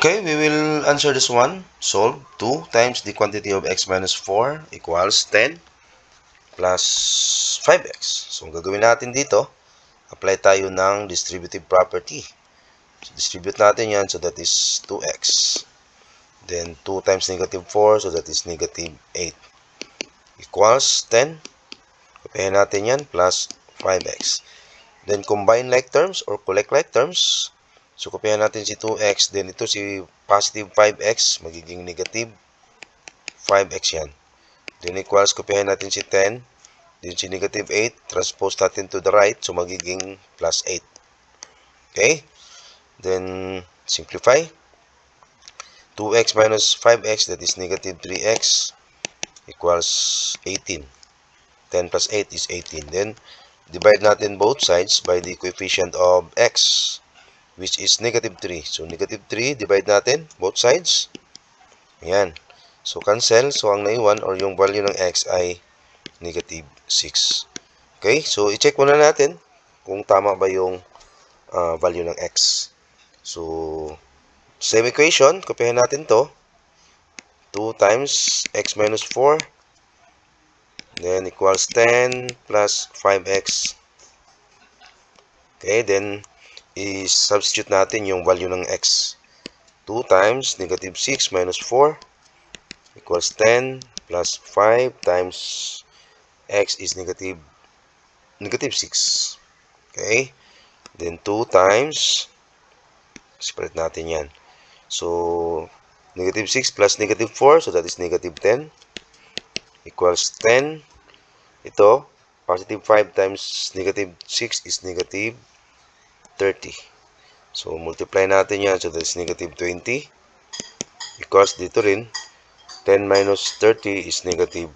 Okay, we will answer this one. Solve 2 times the quantity of x minus 4 equals 10 plus 5x. So, ang gagawin natin dito, apply tayo ng distributive property. So, distribute natin yan, so that is 2x. Then, 2 times negative 4, so that is negative 8. Equals 10. Kapahin natin yan, plus 5x. Then, combine like terms or collect like terms. So, kopyahan natin si 2x, then ito si positive 5x, magiging negative 5x yan. Then equals, kopyahan natin si 10, then si negative 8, transpose natin to the right, so magiging plus 8. Okay? Then, simplify. 2x minus 5x, that is negative 3x, equals 18. 10 plus 8 is 18. Then, divide natin both sides by the coefficient of x, which is negative 3. So, negative 3, divide natin, both sides. Ayan. So, cancel. So, ang naiwan or yung value ng x ay negative 6. Okay? So, i-check muna natin kung tama ba yung value ng x. So, same equation. Kopyahin natin to. 2 times x minus 4. Then, equals 10 plus 5x. Okay? Then, i-substitute natin yung value ng x. 2 times negative 6 minus 4 equals 10 plus 5 times x is negative 6. Okay? Then 2 times, separate natin yan. So, negative 6 plus negative 4, so that is negative 10 equals 10. Ito, positive 5 times negative 6 is negative 30. So, multiply natin yan. So, that is negative 20. Because dito rin, 10 minus 30 is negative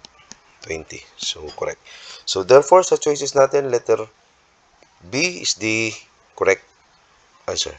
20. So, correct. So, therefore, sa choices natin, letter B is the correct answer.